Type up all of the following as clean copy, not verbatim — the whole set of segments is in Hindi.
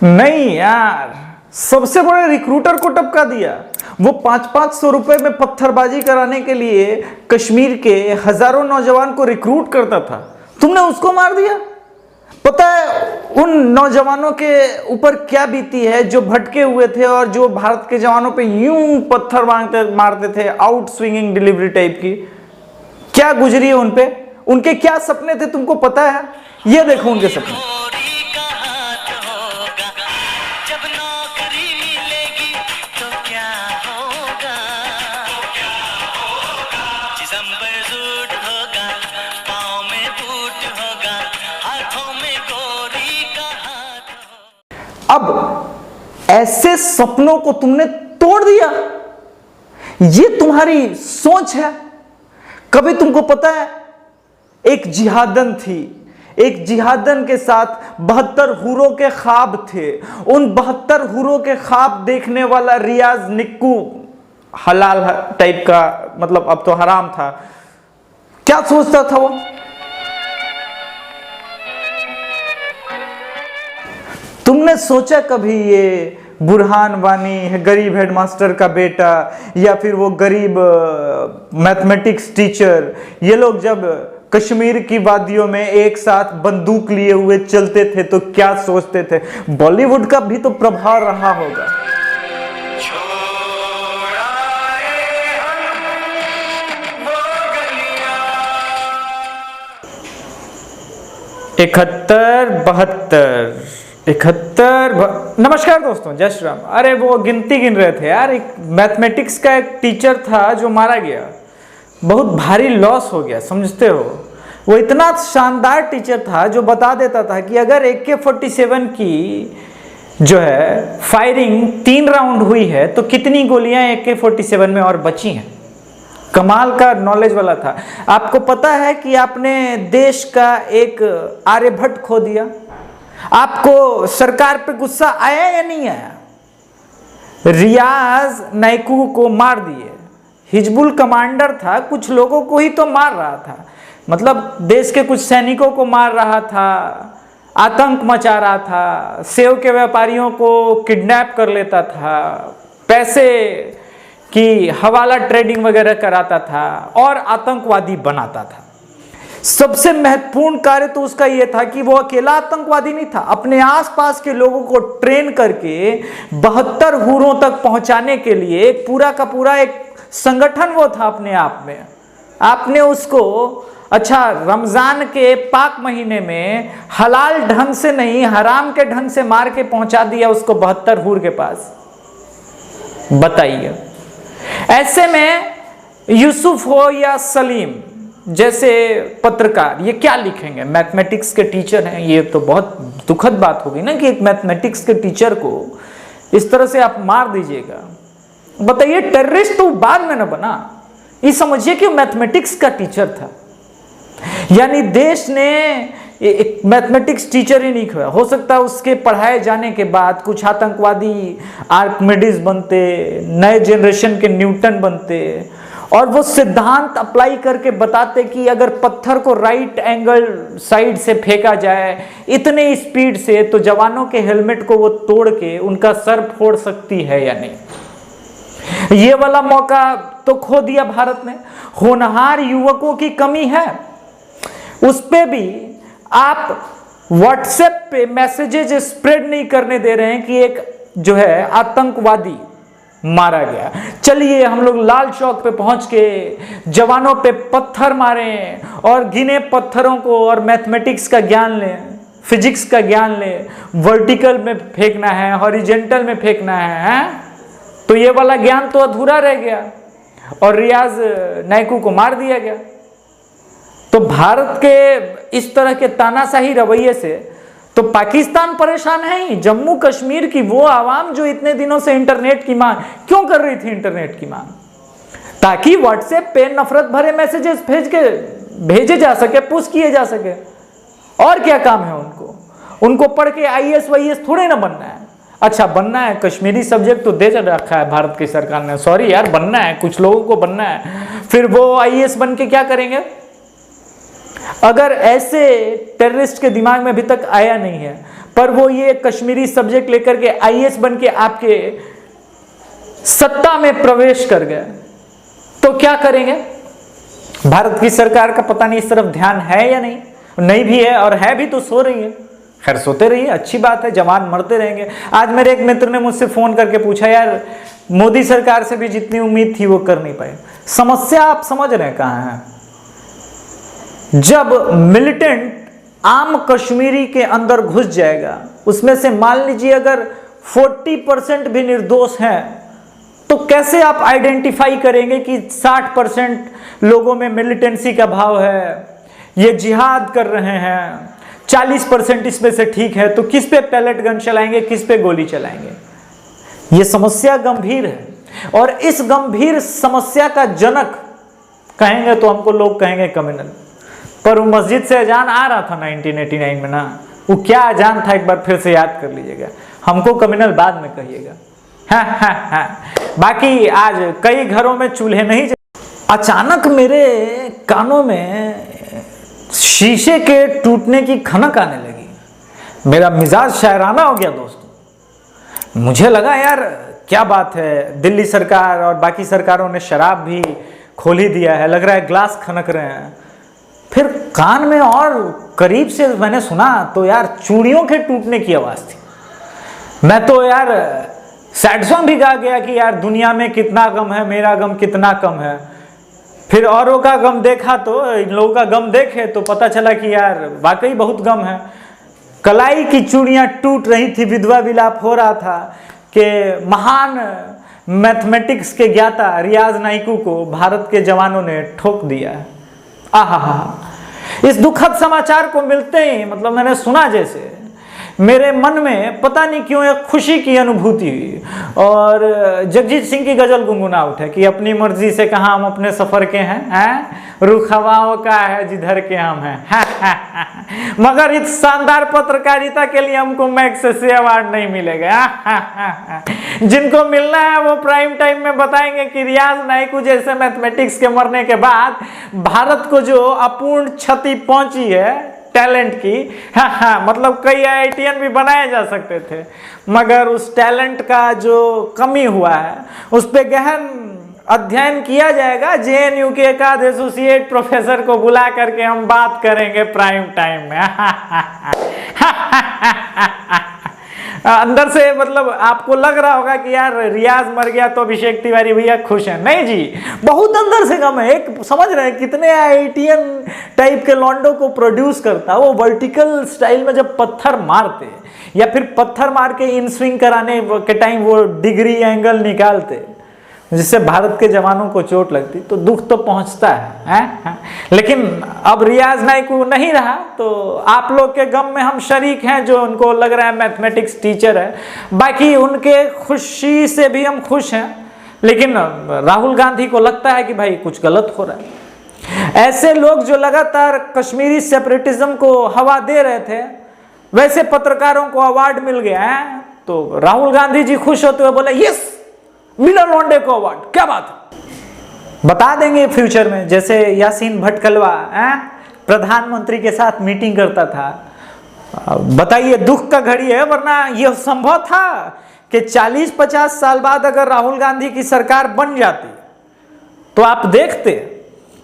नहीं यार, सबसे बड़े रिक्रूटर को टपका दिया। वो 500-500 रुपए में पत्थरबाजी कराने के लिए कश्मीर के हजारों नौजवान को रिक्रूट करता था, तुमने उसको मार दिया। पता है उन नौजवानों के ऊपर क्या बीती है जो भटके हुए थे और जो भारत के जवानों पे यूं पत्थर मारते थे, आउट स्विंगिंग डिलीवरी टाइप की। क्या गुजरी है उन पे, उनके क्या सपने थे तुमको पता है? ये देखो उनके सपने। अब ऐसे सपनों को तुमने तोड़ दिया, ये तुम्हारी सोच है। कभी तुमको पता है एक जिहादन थी, एक जिहादन के साथ 72 हूरों के ख्वाब थे। उन 72 हूरों के ख्वाब देखने वाला रियाज निक्कू, हलाल टाइप का, मतलब अब तो हराम था, क्या सोचता था वो? तुमने सोचा कभी ये बुरहान वानी गरीब हेडमास्टर का बेटा या फिर वो गरीब मैथमेटिक्स टीचर, ये लोग जब कश्मीर की वादियों में एक साथ बंदूक लिए हुए चलते थे तो क्या सोचते थे? बॉलीवुड का भी तो प्रभाव रहा होगा। 71 नमस्कार दोस्तों, जय श्री राम। अरे वो गिनती गिन रहे थे यार, एक मैथमेटिक्स का एक टीचर था जो मारा गया, बहुत भारी लॉस हो गया, समझते हो? वो इतना शानदार टीचर था जो बता देता था कि अगर AK-47 की जो है फायरिंग 3 राउंड हुई है तो कितनी गोलियां AK-47 में और बची हैं। कमाल का नॉलेज वाला था। आपको पता है कि आपने देश का एक आर्यभट्ट खो दिया? आपको सरकार पे गुस्सा आया या नहीं आया? रियाज नाइकू को मार दिए, हिजबुल कमांडर था, कुछ लोगों को ही तो मार रहा था, मतलब देश के कुछ सैनिकों को मार रहा था, आतंक मचा रहा था, सेव के व्यापारियों को किडनैप कर लेता था, पैसे की हवाला ट्रेडिंग वगैरह कराता था और आतंकवादी बनाता था। सबसे महत्वपूर्ण कार्य तो उसका यह था कि वो अकेला आतंकवादी नहीं था, अपने आसपास के लोगों को ट्रेन करके 72 हूरों तक पहुंचाने के लिए एक पूरा का पूरा एक संगठन वो था अपने आप में। आपने उसको अच्छा रमजान के पाक महीने में हलाल ढंग से नहीं, हराम के ढंग से मार के पहुंचा दिया उसको 72 हूर के पास। बताइए, ऐसे में यूसुफ हो या सलीम जैसे पत्रकार ये क्या लिखेंगे? मैथमेटिक्स के टीचर हैं, ये तो बहुत दुखद बात होगी ना कि एक मैथमेटिक्स के टीचर को इस तरह से आप मार दीजिएगा। बताइए, टेररिस्ट तो बाद में ना बना, ये समझिए कि मैथमेटिक्स का टीचर था। यानी देश ने एक मैथमेटिक्स टीचर ही नहीं खोया। हो सकता है उसके पढ़ाए जाने के बाद कुछ आतंकवादी आर्किमिडीज बनते, नए जनरेशन के न्यूटन बनते और वो सिद्धांत अप्लाई करके बताते कि अगर पत्थर को राइट एंगल साइड से फेंका जाए इतने स्पीड से तो जवानों के हेलमेट को वो तोड़ के उनका सर फोड़ सकती है या नहीं। ये वाला मौका तो खो दिया भारत ने। होनहार युवकों की कमी है, उस पे भी आप व्हाट्सएप पे मैसेजेस स्प्रेड नहीं करने दे रहे हैं कि एक जो है आतंकवादी मारा गया। चलिए हम लोग लाल चौक पे पहुंच के जवानों पे पत्थर मारें और गिने पत्थरों को और मैथमेटिक्स का ज्ञान लें, फिजिक्स का ज्ञान लें। वर्टिकल में फेंकना है, हॉरिजेंटल में फेंकना है? तो ये वाला ज्ञान तो अधूरा रह गया और रियाज नाइकू को मार दिया गया। तो भारत के इस तरह के तानाशाही रवैये से तो पाकिस्तान परेशान है ही। जम्मू कश्मीर की वो आवाम जो इतने दिनों से इंटरनेट की मांग क्यों कर रही थी? इंटरनेट की मांग ताकि व्हाट्सएप पे नफरत भरे मैसेजेस भेजे जा सके, पुश किए जा सके। और क्या काम है उनको? उनको पढ़ के IAS वाईएस थोड़े ना बनना है। अच्छा बनना है, कश्मीरी सब्जेक्ट तो दे रखा है भारत की सरकार ने, सॉरी यार बनना है, कुछ लोगों को बनना है। फिर वो IAS बन के क्या करेंगे? अगर ऐसे टेररिस्ट के दिमाग में अभी तक आया नहीं है, पर वो ये कश्मीरी सब्जेक्ट लेकर के आईएएस बन के आपके सत्ता में प्रवेश कर गए, तो क्या करेंगे? भारत की सरकार का पता नहीं इस तरफ ध्यान है या नहीं, नहीं भी है, और है भी तो सो रही है। खैर सोते रहिए, अच्छी बात है, जवान मरते रहेंगे। आज मेरे एक मित्र ने मुझसे फोन करके पूछा, यार मोदी सरकार से भी जितनी उम्मीद थी वो कर नहीं पाए। समस्या आप समझ रहे हैं कहां है? जब मिलिटेंट आम कश्मीरी के अंदर घुस जाएगा, उसमें से मान लीजिए अगर 40% भी निर्दोष हैं, तो कैसे आप आइडेंटिफाई करेंगे कि 60% लोगों में मिलिटेंसी का भाव है, ये जिहाद कर रहे हैं, 40% इसमें से ठीक है, तो किस पे पैलेट गन चलाएंगे, किस पे गोली चलाएंगे? ये समस्या गंभीर है, और इस गंभीर समस्या का जनक कहेंगे तो हमको लोग कहेंगे कम्युनल। पर वो मस्जिद से अजान आ रहा था 1989 में ना, वो क्या अजान था एक बार फिर से याद कर लीजिएगा, हमको कम्युनल बाद में कहिएगा। बाकी आज कई घरों में चूल्हे नहीं। अचानक मेरे कानों में शीशे के टूटने की खनक आने लगी, मेरा मिजाज शायराना हो गया दोस्तों। मुझे लगा यार क्या बात है, दिल्ली सरकार और बाकी सरकारों ने शराब भी खोल ही दिया है, लग रहा है ग्लास खनक रहे हैं। फिर कान में और करीब से मैंने सुना तो यार चूड़ियों के टूटने की आवाज थी। मैं तो यार सैड सॉन्ग भी गा गया कि यार दुनिया में कितना गम है, मेरा गम कितना कम है। फिर औरों का गम देखा तो इन लोगों का गम देखे तो पता चला कि यार वाकई बहुत गम है। कलाई की चूड़ियां टूट रही थी, विधवा विलाप हो रहा था कि महान मैथमेटिक्स के ज्ञाता रियाज नाइकू को भारत के जवानों ने ठोक दिया। आहा, इस दुखद समाचार को मिलते ही मतलब मैंने सुना जैसे मेरे मन में पता नहीं क्यों एक खुशी की अनुभूति हुई, और जगजीत सिंह की गजल गुनगुना उठे कि अपनी मर्जी से कहा हम अपने सफर के हैं, रुख हवाओं का है जिधर के हम हैं। मगर इस शानदार पत्रकारिता के लिए हमको मैग्सेसे अवार्ड नहीं मिलेगा। जिनको मिलना है वो प्राइम टाइम में बताएंगे कि रियाज नाइकू जैसे मैथमेटिक्स के मरने के बाद भारत को जो अपूर्ण क्षति पहुंची है टैलेंट की, मतलब कई IITian भी बनाए जा सकते थे, मगर उस टैलेंट का जो कमी हुआ है उस पे गहन अध्ययन किया जाएगा। JNU के एक आध एसोसिएट प्रोफेसर को बुला करके हम बात करेंगे प्राइम टाइम में। अंदर से मतलब आपको लग रहा होगा कि यार रियाज मर गया तो अभिषेक तिवारी भैया खुश हैं। नहीं जी, बहुत अंदर से गम है। एक समझ रहे हैं कितने IITian टाइप के लॉन्डो को प्रोड्यूस करता, वो वर्टिकल स्टाइल में जब पत्थर मारते या फिर पत्थर मार के इन स्विंग कराने के टाइम वो डिग्री एंगल निकालते जिससे भारत के जवानों को चोट लगती, तो दुख तो पहुंचता है। लेकिन अब रियाज नाइकू नहीं रहा तो आप लोग के गम में हम शरीक हैं जो उनको लग रहा है मैथमेटिक्स टीचर है। बाकी उनके खुशी से भी हम खुश हैं, लेकिन राहुल गांधी को लगता है कि भाई कुछ गलत हो रहा है। ऐसे लोग जो लगातार कश्मीरी सेपरेटिज्म को हवा दे रहे थे, वैसे पत्रकारों को अवार्ड मिल गया है, तो राहुल गांधी जी खुश होते हुए बोले यस मिला लॉन्डे को अवार्ड, क्या बात है। बता देंगे फ्यूचर में, जैसे यासीन भटकलवा प्रधानमंत्री के साथ मीटिंग करता था। बताइए दुख का घड़ी है, वरना यह संभव था कि 40-50 साल बाद अगर राहुल गांधी की सरकार बन जाती तो आप देखते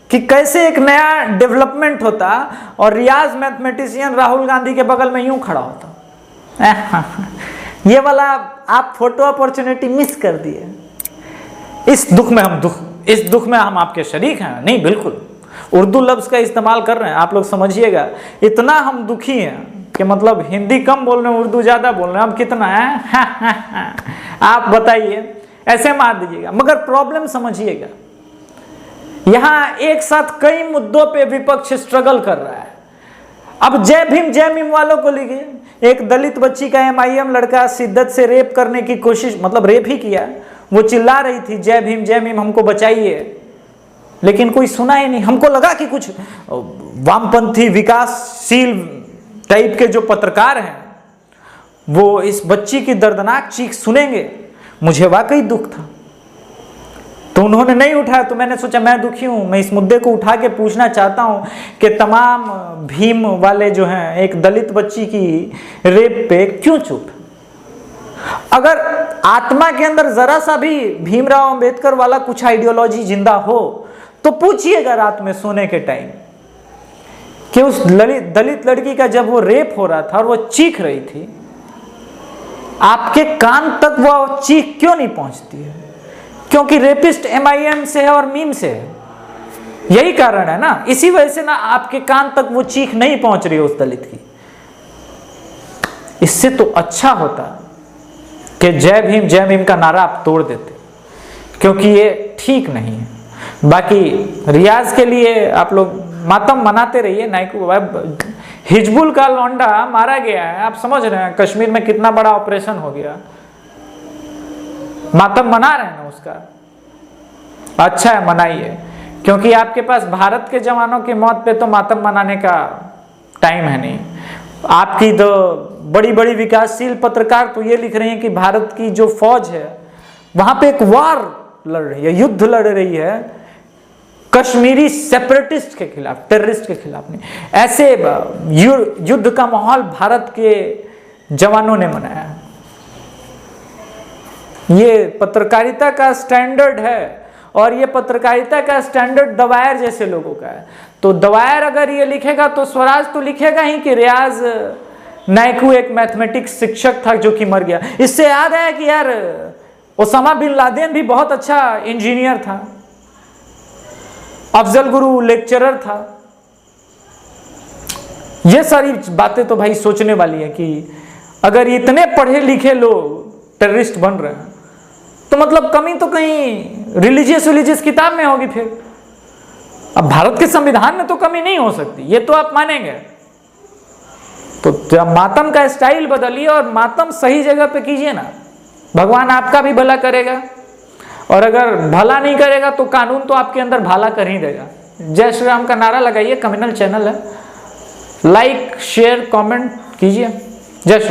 कि कैसे एक नया डेवलपमेंट होता और रियाज मैथमेटिशियन राहुल गांधी के बगल में यूं खड़ा होता। ये वाला आप फोटो अपॉर्चुनिटी मिस कर दिए। इस दुख में हम आपके शरीक हैं। नहीं, बिल्कुल उर्दू लफ्ज का इस्तेमाल कर रहे हैं, आप लोग समझिएगा। इतना हम दुखी हैं कि मतलब हिंदी कम बोल रहे हैं, उर्दू ज्यादा बोल रहे हैं। अब कितना है आप बताइए, ऐसे मार दीजिएगा। मगर प्रॉब्लम समझिएगा, यहां एक साथ कई मुद्दों पे विपक्ष स्ट्रगल कर रहा है। अब जय भीम वालों को लीजिए, एक दलित बच्ची का MIM लड़का शिद्दत से रेप करने की कोशिश, मतलब रेप ही किया, वो चिल्ला रही थी जय भीम हमको बचाइए, लेकिन कोई सुना ही नहीं। हमको लगा कि कुछ वामपंथी विकासशील टाइप के जो पत्रकार हैं वो इस बच्ची की दर्दनाक चीख सुनेंगे। मुझे वाकई दुख था। तो उन्होंने नहीं उठाया, तो मैंने सोचा मैं दुखी हूं, मैं इस मुद्दे को उठा के पूछना चाहता हूं कि तमाम भीम वाले जो हैं एक दलित बच्ची की रेप पे क्यों चुप। अगर आत्मा के अंदर जरा सा भी भीमराव अंबेडकर वाला कुछ आइडियोलॉजी जिंदा हो तो पूछिएगा रात में सोने के टाइम कि उस दलित लड़की का जब वो रेप हो रहा था और वो चीख रही थी, आपके कान तक वो चीख क्यों नहीं पहुंचती है? क्योंकि रेपिस्ट MIM से है और मीम से है, यही कारण है ना। इसी वजह से ना आपके कान तक वो चीख नहीं पहुंच रही है उस दलित की। इससे तो अच्छा होता कि जय भीम का नारा आप तोड़ देते, क्योंकि ये ठीक नहीं है। बाकी रियाज के लिए आप लोग मातम मनाते रहिए। नाइकू हिजबुल का लौंडा मारा गया है, आप समझ रहे हैं कश्मीर में कितना बड़ा ऑपरेशन हो गया, मातम मना रहे हैं ना उसका। अच्छा है, मनाइए, क्योंकि आपके पास भारत के जवानों की मौत पे तो मातम मनाने का टाइम है नहीं। आपकी तो बड़ी बड़ी विकासशील पत्रकार तो ये लिख रहे हैं कि भारत की जो फौज है वहां पे एक वार लड़ रही है, युद्ध लड़ रही है कश्मीरी सेपरेटिस्ट के खिलाफ, टेररिस्ट के खिलाफ नहीं। ऐसे युद्ध का माहौल भारत के जवानों ने मनाया। ये पत्रकारिता का स्टैंडर्ड है, और ये पत्रकारिता का स्टैंडर्ड दवायर जैसे लोगों का है। तो दवायर अगर ये लिखेगा तो स्वराज तो लिखेगा ही कि रियाज नाइकू एक मैथमेटिक्स शिक्षक था जो कि मर गया। इससे याद है कि यार ओसामा बिन लादेन भी बहुत अच्छा इंजीनियर था, अफजल गुरु लेक्चरर था। ये सारी बातें तो भाई सोचने वाली है कि अगर इतने पढ़े लिखे लोग टेररिस्ट बन रहे हैं तो मतलब कमी तो कहीं रिलीजियस किताब में होगी। फिर अब भारत के संविधान में तो कमी नहीं हो सकती, ये तो आप मानेंगे। तो जब मातम का स्टाइल बदलिए और मातम सही जगह पे कीजिए ना, भगवान आपका भी भला करेगा, और अगर भला नहीं करेगा तो कानून तो आपके अंदर भाला कर ही देगा। जय श्री राम का नारा लगाइए, कम्युनल चैनल है, लाइक शेयर कमेंट कीजिए। जय श्री